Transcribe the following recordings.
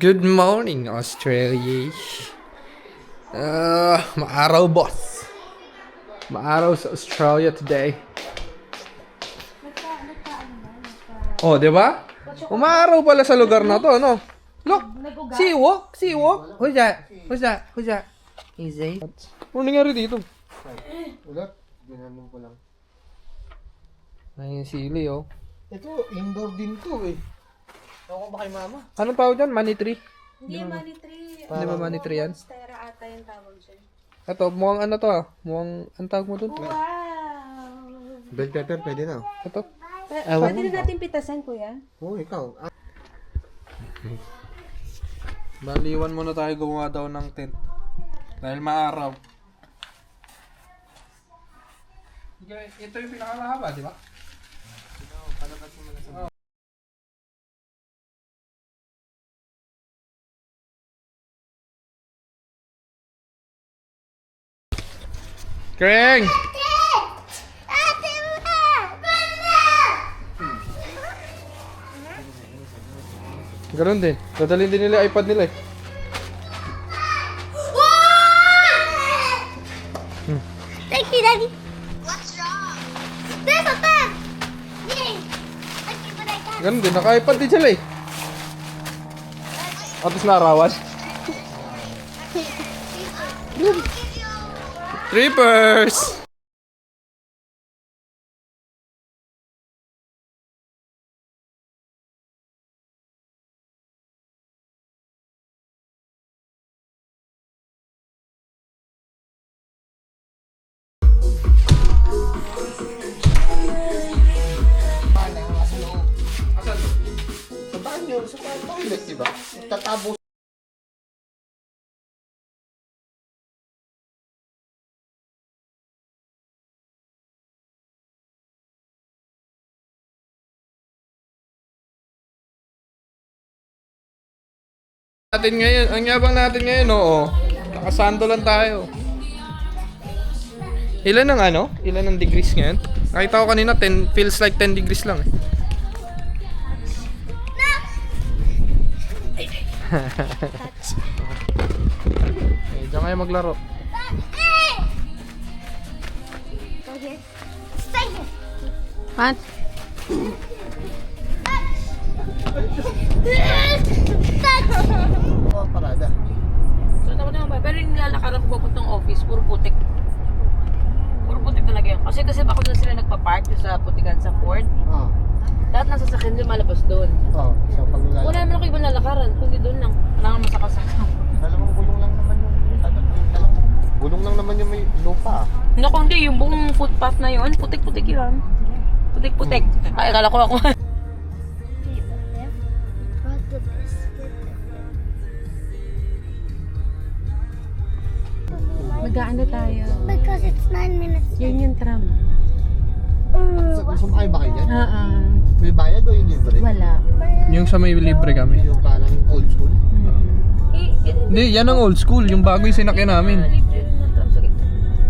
Good morning, Australia. Maaraw, boss. Maaraw sa Australia today. Oh, di ba? Umaaraw pala sa lugar na to, no? Look, see walk, see walk. Who's that? Who's that? Who's that? Easy. Ano nangyari dito? Wala, ginanong ko lang. Ay, sili, oh. Ito, indoor din to eh. Ewan ko ba kay mama? Anong tawag dyan? Money tree? Hindi, money tree. Hindi ba money tree yan? Monstera ata yung tawag dyan. Ito, mukhang ano to ah. Mukhang, ang tawag mo dun? Wow! Bell pepper, pwede na. Ito. Pwede na natin pitasan, kuya? Oo, ikaw. Baliwan muna tayo gumawa daw ng tent. Dahil maaraw. Ito yung pinakamahaba, di ba? Kreng! Ganun din. Dadalhin din nila iPad nila eh. Thank you, Daddy. What's wrong? There's a pen. Yay! I keep what I can. Ganun din. Naka-iPad din sila eh. At least naarawan. Trippers! Sa banyo, sa toilet, di ba? Tatabo. Natin ngayon, ang yabang natin ngayon, oo. Nakasando lang tayo. Ilan ang ano? Ilan ang degrees ngayon? Nakita ko kanina, 10, feels like 10 degrees lang eh. Okay, diyan kayo maglaro. Go here. Stay here. What? Oo, parada. So, ako naman, pero yung nilalakaran ko papuntang office, puro putik. Puro putik talaga yun. Kasi baka doon sila nagpa-park yung sa putikan sa Ford. Oo. Lahat nasa sakyan din malabas doon. Oo, sa paglalaro. Wala naman ako ibang lalakaran, kundi doon lang. Kailangan masakasaka. Dalawang gulong lang naman yung... Gulong lang naman yung may lupa. Naku, hindi. Yung buong footpath na yun, putik-putik yun. Putik-putik. Ay, akala ko ako. Mag-aano tayo? Because it's 9 minutes. Yun yung tram. Sumakay ba kayo dyan? May bayad o yung libre? Wala. Yung sa may libre kami. Yung parang old school? Hindi, yan ang old school. Yung bago yung sinakyan namin.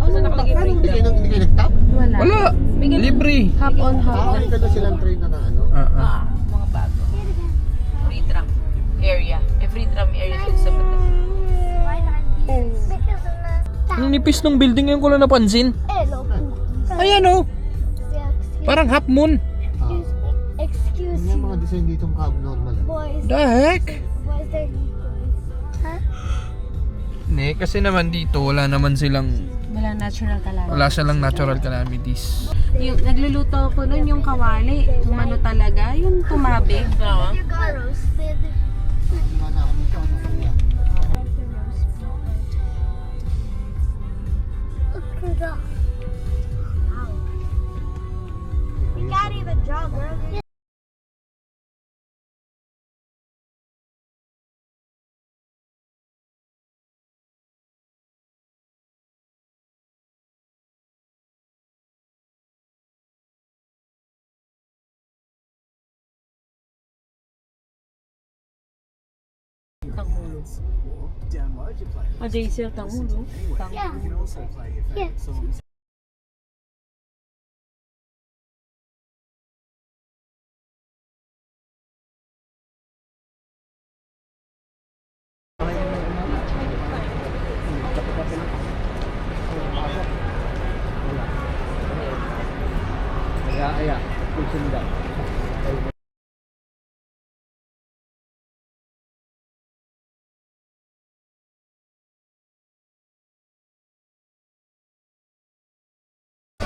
Basta nakalagay Parang free. hindi kayo nag-tap? Wala. Wala! Libre! Hop on, hop off. May dala silang train na ano? Mga bago. Free tram area. Free tram area sa Batas. Why not these? Because of the Ang nipis ng building ngayon ko lang napansin. hello. Ayan oh! Parang half moon. Excuse Yung you, mga design dito mga abnormal. boys. The heck? Boys, they're huh? Hindi, kasi naman dito wala naman silang... Wala natural calamity. Wala silang natural calamities. Yung, nagluluto ako nun yung kawali. Yung ano talaga, yung tumabi. Tama? You got roasted. Hindi na ako dito. Ano kaya? Look at that. We can't even draw, girl. Ah, JC, tangulo. Yeah. Yeah.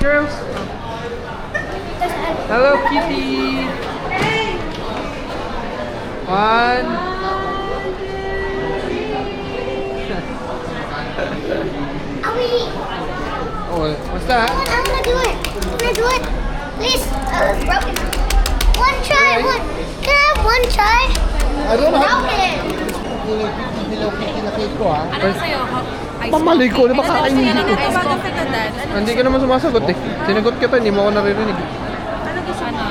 girls. Hello, Kitty. One. Oh, what's that? I'm gonna do it. I'm gonna do it. Please. It's broken. One try. One. Can I have one try? I don't know. Broken. Hello Kitty na cake ko ha. Ano sa'yo? Pamali ko, di ba kakainin Ano ko? gusto niya ng ice cream? Hindi ka naman sumasagot eh. Sinagot kita, hindi mo ako naririnig. Ano gusto mo?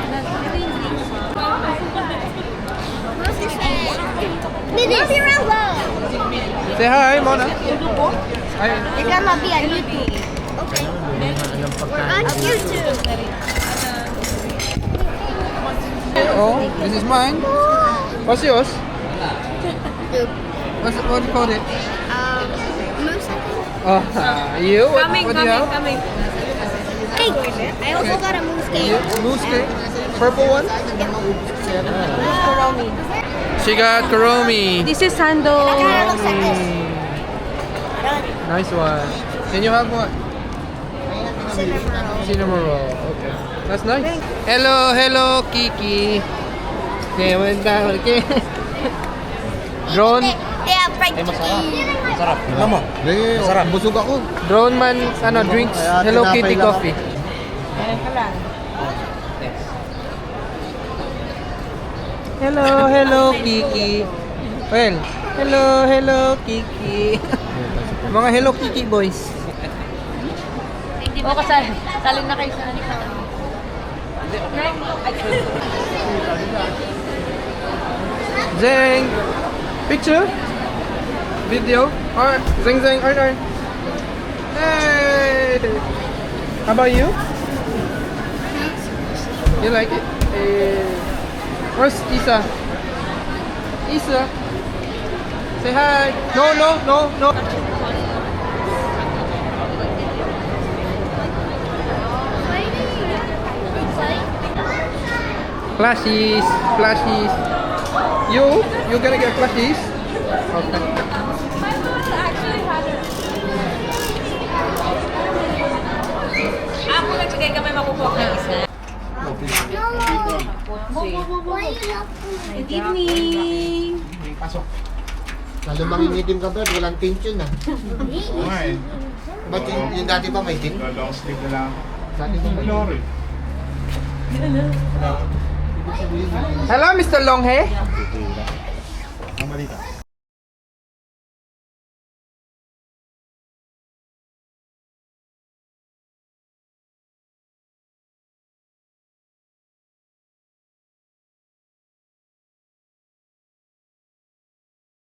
Baby Rambo. Say hi, Mona. Hi. It's gonna be on YouTube. Okay. We're on YouTube. Oh, this is mine. What's yours? What do you call it? Moose, I think. Oh, you? What do you have? coming. Cake. I also got a moose You, cake. moose cake? Purple one? She got Kuromi. This is Sando. It kind of looks like this. Nice one. Can you have what? Cinnamon roll. Cinnamon roll. Okay. That's nice. Hello, hello, Kiki. Okay, went down. Okay. Drone. They have fried chicken. Masarap. Tingnan mo. Masarap. Busog ako. Drone man, ano, drinks. Kaya Hello tinapay Kitty lang. coffee. Hello, hello, Kiki. Well, hello, hello, Kiki. Mga hello, Kiki boys. O, kasali. Salin na kayo sa ano. Zeng, picture, video, or Zeng Zeng, Arn. Hey, how about you? You like it? Where's Isa? Isa, say hi. No, no, no, no. Plushies, plushies. You gonna get plushies? Okay. Ako nagsigay kami makukuha ng isa. Why you not Good evening. Lalo mangingitim ka Brad, walang tension na. Ba't yung dati ba may tin? Long sleeve na lang. Dati ba may Lori. Hello, Mr. Longhair. Ang malita.